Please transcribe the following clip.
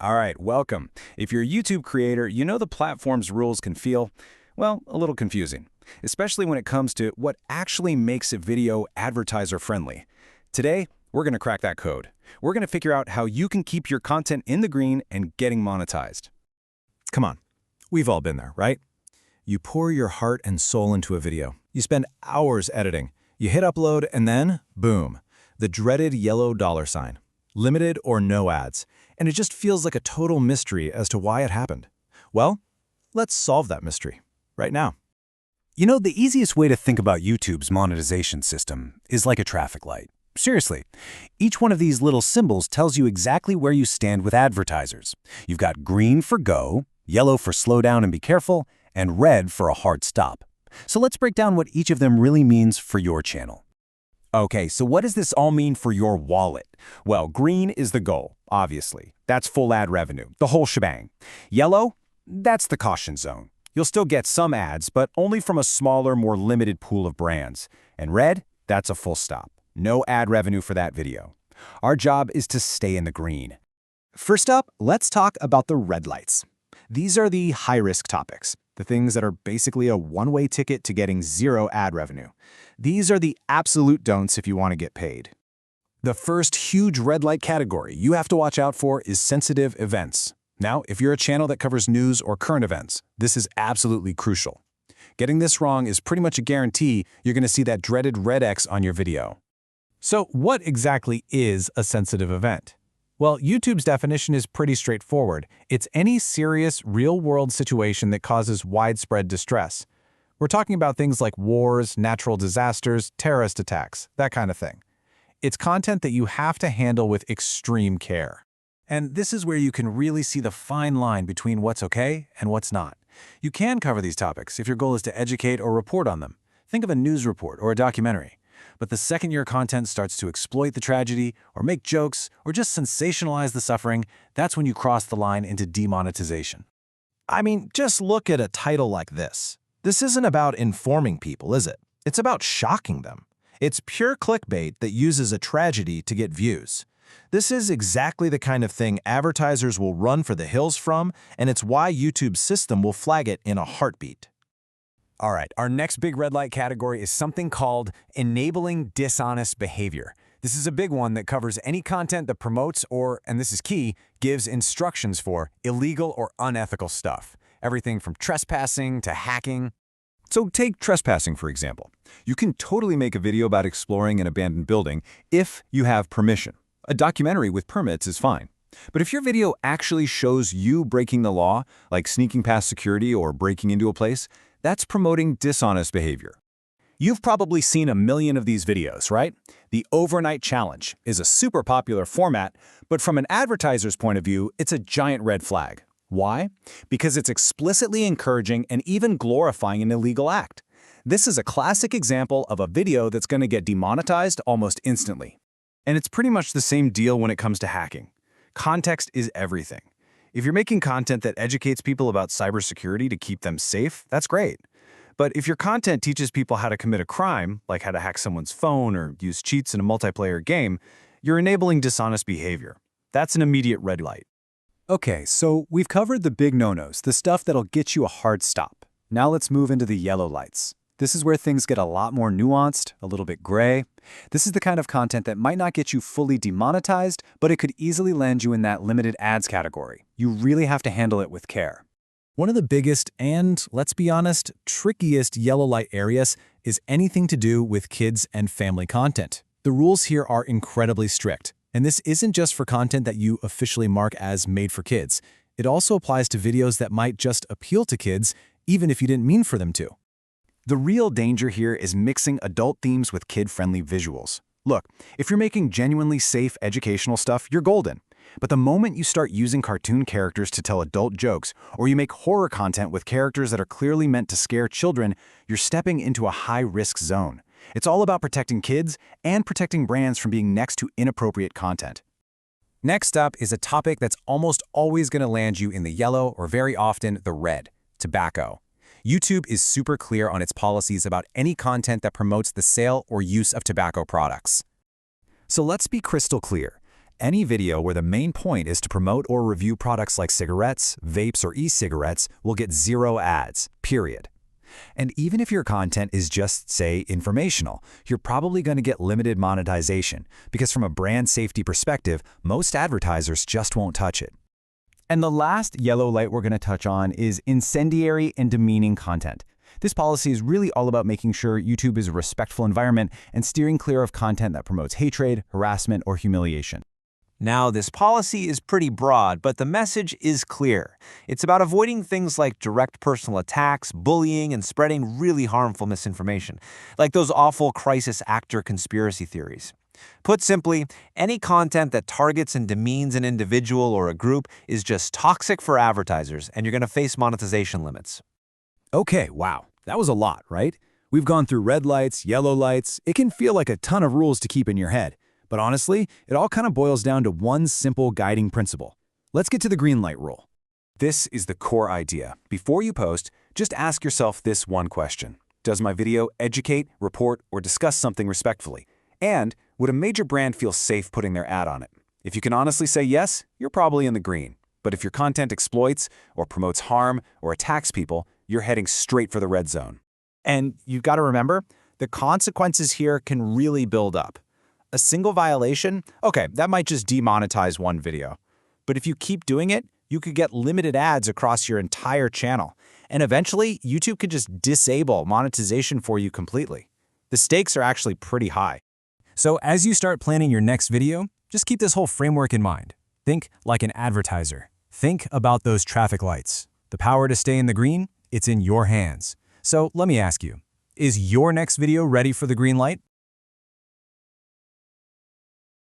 All right, welcome. If you're a YouTube creator, you know the platform's rules can feel, well, a little confusing, especially when it comes to what actually makes a video advertiser-friendly. Today, we're going to crack that code. We're going to figure out how you can keep your content in the green and getting monetized. Come on, we've all been there, right? You pour your heart and soul into a video. You spend hours editing. You hit upload and then, boom, the dreaded yellow dollar sign. Limited or no ads. And it just feels like a total mystery as to why it happened. Well, let's solve that mystery right now. You know, the easiest way to think about YouTube's monetization system is like a traffic light. Seriously, each one of these little symbols tells you exactly where you stand with advertisers. You've got green for go, yellow for slow down and be careful, and red for a hard stop. So let's break down what each of them really means for your channel. Okay, so what does this all mean for your wallet? Well, green is the goal, obviously. That's full ad revenue, the whole shebang. Yellow? That's the caution zone. You'll still get some ads, but only from a smaller, more limited pool of brands. And red? That's a full stop. No ad revenue for that video. Our job is to stay in the green. First up, let's talk about the red lights. These are the high-risk topics, the things that are basically a one-way ticket to getting zero ad revenue. These are the absolute don'ts if you want to get paid. The first huge red light category you have to watch out for is sensitive events. Now, if you're a channel that covers news or current events, this is absolutely crucial. Getting this wrong is pretty much a guarantee you're going to see that dreaded red X on your video. So what exactly is a sensitive event? Well, YouTube's definition is pretty straightforward. It's any serious, real-world situation that causes widespread distress. We're talking about things like wars, natural disasters, terrorist attacks, that kind of thing. It's content that you have to handle with extreme care. And this is where you can really see the fine line between what's okay and what's not. You can cover these topics if your goal is to educate or report on them. Think of a news report or a documentary. But the second your content starts to exploit the tragedy or make jokes or just sensationalize the suffering, that's when you cross the line into demonetization. I mean, just look at a title like this. This isn't about informing people, is it? It's about shocking them. It's pure clickbait that uses a tragedy to get views. This is exactly the kind of thing advertisers will run for the hills from, and it's why YouTube's system will flag it in a heartbeat. All right, our next big red light category is something called enabling dishonest behavior. This is a big one that covers any content that promotes or, and this is key, gives instructions for illegal or unethical stuff. Everything from trespassing to hacking. So take trespassing, for example. You can totally make a video about exploring an abandoned building if you have permission. A documentary with permits is fine. But if your video actually shows you breaking the law, like sneaking past security or breaking into a place, that's promoting dishonest behavior. You've probably seen a million of these videos, right? The overnight challenge is a super popular format, but from an advertiser's point of view, it's a giant red flag. Why? Because it's explicitly encouraging and even glorifying an illegal act. This is a classic example of a video that's going to get demonetized almost instantly. And it's pretty much the same deal when it comes to hacking. Context is everything. If you're making content that educates people about cybersecurity to keep them safe, that's great. But if your content teaches people how to commit a crime, like how to hack someone's phone or use cheats in a multiplayer game, you're enabling dishonest behavior. That's an immediate red light. Okay, so we've covered the big no-nos, the stuff that'll get you a hard stop. Now let's move into the yellow lights. This is where things get a lot more nuanced, a little bit gray. This is the kind of content that might not get you fully demonetized, but it could easily land you in that limited ads category. You really have to handle it with care. One of the biggest and, let's be honest, trickiest yellow light areas is anything to do with kids and family content. The rules here are incredibly strict, and this isn't just for content that you officially mark as made for kids. It also applies to videos that might just appeal to kids, even if you didn't mean for them to. The real danger here is mixing adult themes with kid-friendly visuals. Look, if you're making genuinely safe educational stuff, you're golden. But the moment you start using cartoon characters to tell adult jokes, or you make horror content with characters that are clearly meant to scare children, you're stepping into a high-risk zone. It's all about protecting kids and protecting brands from being next to inappropriate content. Next up is a topic that's almost always going to land you in the yellow or very often the red: tobacco. YouTube is super clear on its policies about any content that promotes the sale or use of tobacco products. So let's be crystal clear. Any video where the main point is to promote or review products like cigarettes, vapes, or e-cigarettes will get 0 ads, period. And even if your content is just, say, informational, you're probably going to get limited monetization because from a brand safety perspective, most advertisers just won't touch it. And the last yellow light we're going to touch on is incendiary and demeaning content. This policy is really all about making sure YouTube is a respectful environment and steering clear of content that promotes hatred, harassment, or humiliation. Now, this policy is pretty broad, but the message is clear. It's about avoiding things like direct personal attacks, bullying, and spreading really harmful misinformation, like those awful crisis actor conspiracy theories. Put simply, any content that targets and demeans an individual or a group is just toxic for advertisers, and you're going to face monetization limits. Okay, wow, that was a lot, right? We've gone through red lights, yellow lights. It can feel like a ton of rules to keep in your head. But honestly, it all kind of boils down to one simple guiding principle. Let's get to the green light rule. This is the core idea. Before you post, just ask yourself this one question. Does my video educate, report, or discuss something respectfully? And would a major brand feel safe putting their ad on it? If you can honestly say yes, you're probably in the green. But if your content exploits or promotes harm or attacks people, you're heading straight for the red zone. And you've got to remember, the consequences here can really build up. A single violation, okay, that might just demonetize one video. But if you keep doing it, you could get limited ads across your entire channel. And eventually, YouTube could just disable monetization for you completely. The stakes are actually pretty high. So as you start planning your next video, just keep this whole framework in mind. Think like an advertiser. Think about those traffic lights. The power to stay in the green, it's in your hands. So let me ask you, is your next video ready for the green light?